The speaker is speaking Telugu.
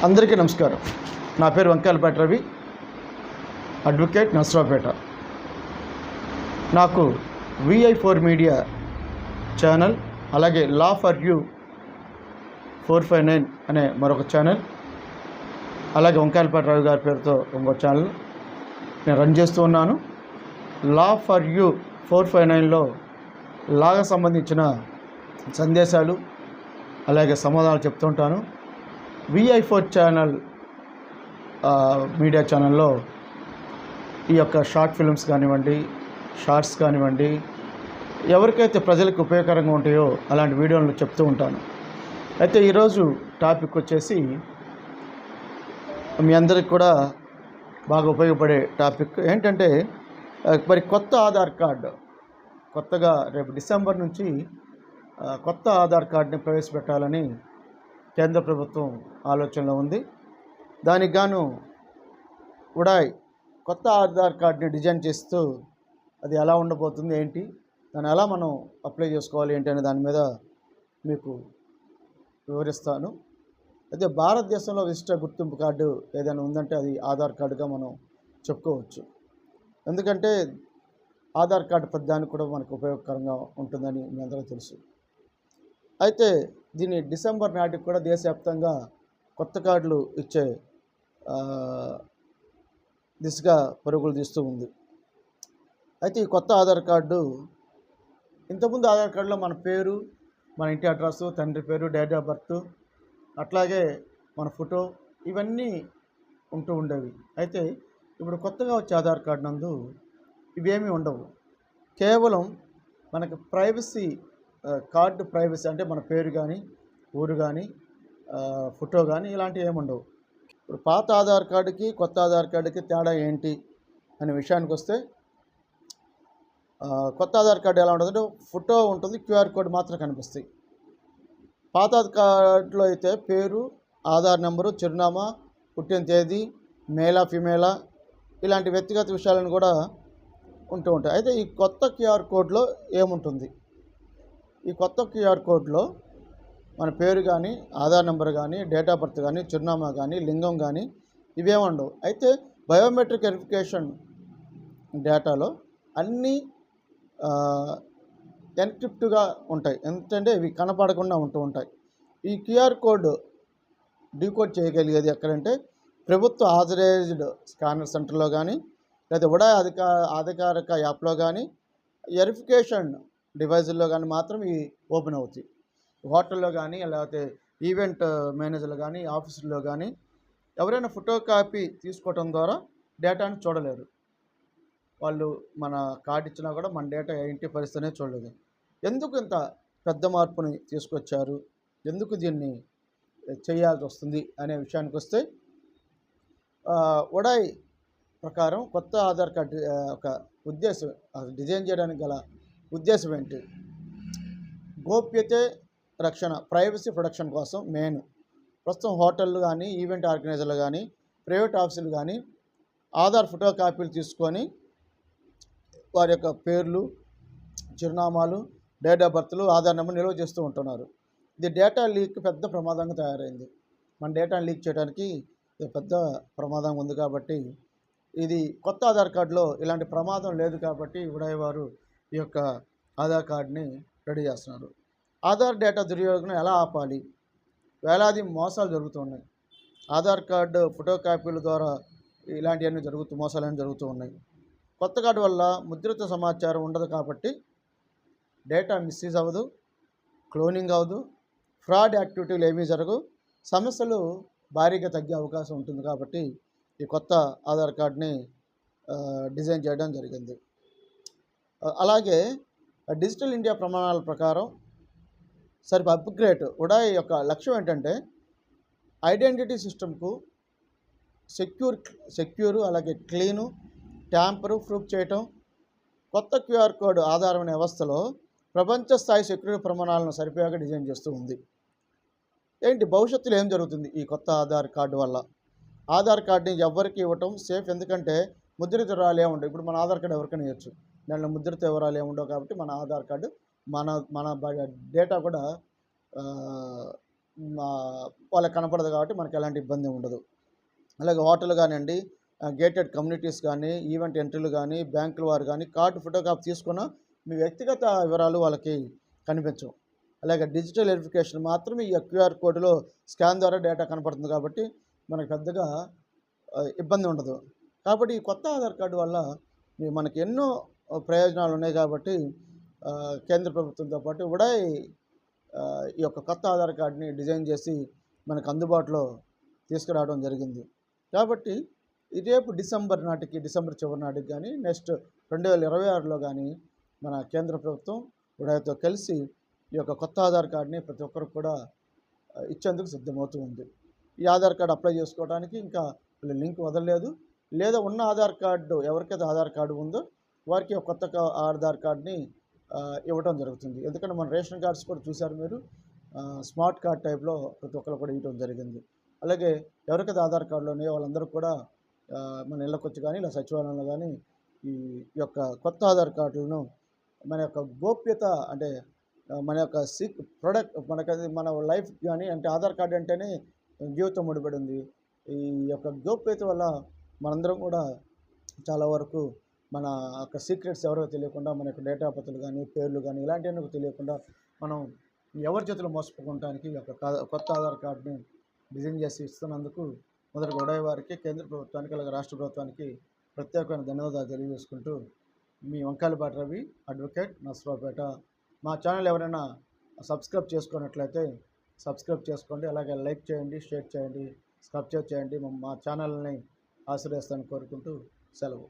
అందరికీ నమస్కారం. నా పేరు వంకాయలపేట రవి, అడ్వకేట్, నర్సరావుపేట. నాకు VI4 మీడియా ఛానల్, అలాగే లా ఫర్ యూ 459 అనే మరొక ఛానల్, అలాగే వంకాయలపేట రవి గారి పేరుతో ఇంకో ఛానల్ నేను రన్ చేస్తూ ఉన్నాను. లా ఫర్ యూ 459లో లాగా సంబంధించిన సందేశాలు అలాగే సమాధానాలు చెప్తుంటాను. VI4 ఛానల్ మీడియా ఛానల్లో ఈ యొక్క షార్ట్ ఫిల్మ్స్ కానివ్వండి, షార్ట్స్ కానివ్వండి, ఎవరికైతే ప్రజలకు ఉపయోగకరంగా ఉంటాయో అలాంటి వీడియోలను చెప్తూ ఉంటాను. అయితే ఈరోజు టాపిక్ వచ్చేసి మీ అందరికి కూడా బాగా ఉపయోగపడే టాపిక్ ఏంటంటే, మరి కొత్త ఆధార్ కార్డు కొత్తగా రేపు డిసెంబర్ నుంచి కొత్త ఆధార్ కార్డుని ప్రవేశపెట్టాలని కేంద్ర ప్రభుత్వం ఆలోచనలో ఉంది. దానికి గాను ఉడాయ్ కొత్త ఆధార్ కార్డుని డిజైన్ చేస్తూ అది ఎలా ఉండబోతుంది, ఏంటి, దాన్ని ఎలా మనం అప్లై చేసుకోవాలి ఏంటి అనే దాని మీద మీకు వివరిస్తాను. అయితే భారతదేశంలో విశిష్ట గుర్తింపు కార్డు ఏదైనా ఉందంటే అది ఆధార్ కార్డుగా మనం చెప్పుకోవచ్చు. ఎందుకంటే ఆధార్ కార్డు ప్రతిదానికి కూడా మనకు ఉపయోగకరంగా ఉంటుందని మీ అందరికీ తెలుసు. అయితే దీన్ని డిసెంబర్ నాటికి కూడా దేశవ్యాప్తంగా కొత్త కార్డులు ఇచ్చే దిశగా పరుగులు తీస్తూ ఉంది. అయితే ఈ కొత్త ఆధార్ కార్డు, ఇంతకుముందు ఆధార్ కార్డులో మన పేరు, మన ఇంటి అడ్రస్, తండ్రి పేరు, డేట్ ఆఫ్ బర్త్, అట్లాగే మన ఫోటో, ఇవన్నీ ఉంటూ ఉండేవి. అయితే ఇప్పుడు కొత్తగా వచ్చే ఆధార్ కార్డు నందు ఇవేమీ ఉండవు. కేవలం మనకు ప్రైవసీ కార్డు, ప్రైవసీ అంటే మన పేరు కానీ, ఊరు కానీ, ఫోటో కానీ, ఇలాంటివి ఏమి ఉండవు. ఇప్పుడు పాత ఆధార్ కార్డుకి కొత్త ఆధార్ కార్డుకి తేడా ఏంటి అనే విషయానికి వస్తే, కొత్త ఆధార్ కార్డు ఎలా ఉంటుందంటే ఫోటో ఉంటుంది, QR కోడ్ మాత్రం కనిపిస్తాయి. పాత ఆధార్ కార్డులో అయితే పేరు, ఆధార్ నెంబరు, చిరునామా, పుట్టిన తేదీ, మేలా ఫిమేలా, ఇలాంటి వ్యక్తిగత విషయాలను కూడా ఉంటూ ఉంటాయి. అయితే ఈ కొత్త QR కోడ్లో ఏముంటుంది? ఈ కొత్త QR కోడ్లో మన పేరు కానీ, ఆధార్ నెంబర్ కానీ, డేట్ ఆఫ్ బర్త్ కానీ, చిరునామా కానీ, లింగం కానీ ఇవేముండవు. అయితే బయోమెట్రిక్ వెరిఫికేషన్ డేటాలో అన్నీ ఎన్క్రిప్ట్గా ఉంటాయి. ఎందుకంటే ఇవి కనపడకుండా ఉంటూ ఉంటాయి. ఈ QR కోడ్ డీకోడ్ చేయగలిగేది ఎక్కడంటే ప్రభుత్వ ఆథరైజ్డ్ స్కానర్ సెంటర్లో కానీ, లేదా ఉడాయ్ అధికారిక యాప్లో కానీ, వెరిఫికేషన్ డివైజుల్లో కానీ మాత్రం ఇవి ఓపెన్ అవుతాయి. హోటల్లో కానీ, లేకపోతే ఈవెంట్ మేనేజర్లు కానీ, ఆఫీసుల్లో కానీ ఎవరైనా ఫోటో కాపీ తీసుకోవడం ద్వారా డేటాను చూడలేరు. వాళ్ళు మన కార్డు ఇచ్చినా కూడా మన డేటా ఏంటి పరిస్థితినే చూడలేదు. ఎందుకు ఇంత పెద్ద మార్పుని తీసుకొచ్చారు, ఎందుకు దీన్ని చేయాల్సి వస్తుంది అనే విషయానికి వస్తే, ఉడాయ్ ప్రకారం కొత్త ఆధార్ కార్డు ఒక ఉద్దేశం, డిజైన్ చేయడానికి గల ఉద్దేశం ఏంటి? గోప్యతే రక్షణ, ప్రైవసీ ప్రొటెక్షన్ కోసం మెయిన్. ప్రస్తుతం హోటళ్ళు కానీ, ఈవెంట్ ఆర్గనైజర్లు కానీ, ప్రైవేట్ ఆఫీసులు కానీ ఆధార్ ఫోటో కాపీలు తీసుకొని వారి యొక్క పేర్లు, చిరునామాలు, డేట్ ఆఫ్ బర్త్లు, ఆధార్ నెంబర్ నిల్వ చేస్తూ ఉంటున్నారు. ఇది డేటా లీక్ పెద్ద ప్రమాదంగా తయారైంది. మన డేటాను లీక్ చేయడానికి పెద్ద ప్రమాదం ఉంది. కాబట్టి ఇది కొత్త ఆధార్ కార్డులో ఇలాంటి ప్రమాదం లేదు. కాబట్టి ఉడాయ్ వారు ఈ యొక్క ఆధార్ కార్డుని రెడీ చేస్తున్నారు. ఆధార్ డేటా దుర్యోగం ఎలా ఆపాలి? వేలాది మోసాలు జరుగుతున్నాయి. ఆధార్ కార్డు ఫోటో కాపీల ద్వారా ఇలాంటివన్నీ మోసాలన్నీ జరుగుతూ ఉన్నాయి. కొత్త కార్డు వల్ల ముద్రిత సమాచారం ఉండదు కాబట్టి డేటా మిస్యూజ్ అవ్వదు, క్లోనింగ్ అవ్వదు, ఫ్రాడ్ యాక్టివిటీలు ఏమీ జరగవు, సమస్యలు భారీగా తగ్గే అవకాశం ఉంటుంది. కాబట్టి ఈ కొత్త ఆధార్ కార్డుని డిజైన్ చేయడం జరిగింది. అలాగే డిజిటల్ ఇండియా ప్రమాణాల ప్రకారం అప్గ్రేడ్ ఉడాయ్ యొక్క లక్ష్యం ఏంటంటే ఐడెంటిటీ సిస్టమ్కు సెక్యూరు అలాగే క్లీను, ట్యాంపరు ప్రూఫ్ చేయటం. కొత్త QR కోడ్ ఆధారమైన వ్యవస్థలో ప్రపంచ స్థాయి సెక్యూరిటీ ప్రమాణాలను సరిపోయాగా డిజైన్ చేస్తూ ఉంది. ఏంటి భవిష్యత్తులో ఏం జరుగుతుంది ఈ కొత్త ఆధార్ కార్డు వల్ల? ఆధార్ కార్డుని ఎవరికి ఇవ్వటం సేఫ్, ఎందుకంటే ముద్రిత వివరాలు ఏముండవు. ఇప్పుడు మన ఆధార్ కార్డు ఎవరికైనా ఇవ్వచ్చు, దాంట్లో ముద్రిత వివరాలు ఏముండవు. కాబట్టి మన ఆధార్ కార్డు మన డేటా కూడా మా వాళ్ళకి కనపడదు కాబట్టి మనకు ఎలాంటి ఇబ్బంది ఉండదు. అలాగే హోటల్ కానివ్వండి, గేటెడ్ కమ్యూనిటీస్ కానీ, ఈవెంట్ ఎంట్రీలు కానీ, బ్యాంకుల వారు కానీ కార్డు ఫోటోగ్రాఫ్ తీసుకున్న మీ వ్యక్తిగత వివరాలు వాళ్ళకి కనిపించవు. అలాగే డిజిటల్ వెరిఫికేషన్ మాత్రమే ఈ క్యూఆర్ కోడ్‌లో స్కాన్ ద్వారా డేటా కనపడుతుంది కాబట్టి మనకు పెద్దగా ఇబ్బంది ఉండదు. కాబట్టి ఈ కొత్త ఆధార్ కార్డు వల్ల మనకి ఎన్నో ప్రయోజనాలు ఉన్నాయి కాబట్టి కేంద్ర ప్రభుత్వంతో పాటు ఉడాయ్ ఈ యొక్క కొత్త ఆధార్ కార్డుని డిజైన్ చేసి మనకు అందుబాటులో తీసుకురావడం జరిగింది. కాబట్టి రేపు డిసెంబర్ చివరి నాటికి కానీ నెక్స్ట్ 2026లో కానీ మన కేంద్ర ప్రభుత్వం ఉడాయ్‌తో కలిసి ఈ యొక్క కొత్త ఆధార్ కార్డుని ప్రతి ఒక్కరికి కూడా ఇచ్చేందుకు సిద్ధమవుతూ ఉంది. ఈ ఆధార్ కార్డు అప్లై చేసుకోవడానికి ఇంకా లింక్ వదలలేదు. లేదా ఉన్న ఆధార్ కార్డు ఎవరికైతే ఆధార్ కార్డు ఉందో వారికి కొత్త ఆధార్ కార్డుని ఇవ్వడం జరుగుతుంది. ఎందుకంటే మన రేషన్ కార్డ్స్ కూడా చూశారు మీరు, స్మార్ట్ కార్డ్ టైప్లో ప్రతి ఒక్కరు కూడా ఇవ్వడం జరిగింది. అలాగే ఎవరికైతే ఆధార్ కార్డులు ఉన్నాయో వాళ్ళందరూ కూడా మన ఇళ్ళకి వచ్చి కానీ ఇలా సచివాలయంలో కానీ ఈ యొక్క కొత్త ఆధార్ కార్డులను మన యొక్క గోప్యత అంటే మన యొక్క మన లైఫ్ కానీ అంటే ఆధార్ కార్డు అంటేనే జీవితం ముడిపడి ఉంది. ఈ యొక్క గోప్యత వల్ల మనందరం కూడా చాలా వరకు మన యొక్క సీక్రెట్స్ ఎవరో తెలియకుండా మన యొక్క డేటా పత్రాలు కానీ పేర్లు కానీ ఇలాంటివన్నీ తెలియకుండా మనం ఎవరి చేతులు మోసపోవడానికి ఈ యొక్క కొత్త ఆధార్ కార్డుని డిజైన్ చేసి ఇస్తున్నందుకు మొదటి ఉడాయ్ వారికి, కేంద్ర ప్రభుత్వానికి, అలాగే రాష్ట్ర ప్రభుత్వానికి ప్రత్యేకమైన ధన్యవాదాలు తెలియజేసుకుంటూ మీ వంకాయలపాటి రవి, అడ్వకేట్, నర్సరావుపేట. మా ఛానల్ ఎవరైనా సబ్స్క్రైబ్ చేసుకున్నట్లయితే సబ్స్క్రైబ్ చేసుకోండి. అలాగే లైక్ చేయండి, షేర్ చేయండి, సబ్స్క్రైబ్ చేయండి. మా ఛానల్ని ఆశీర్వదిస్తానని కోరుకుంటూ సెలవు.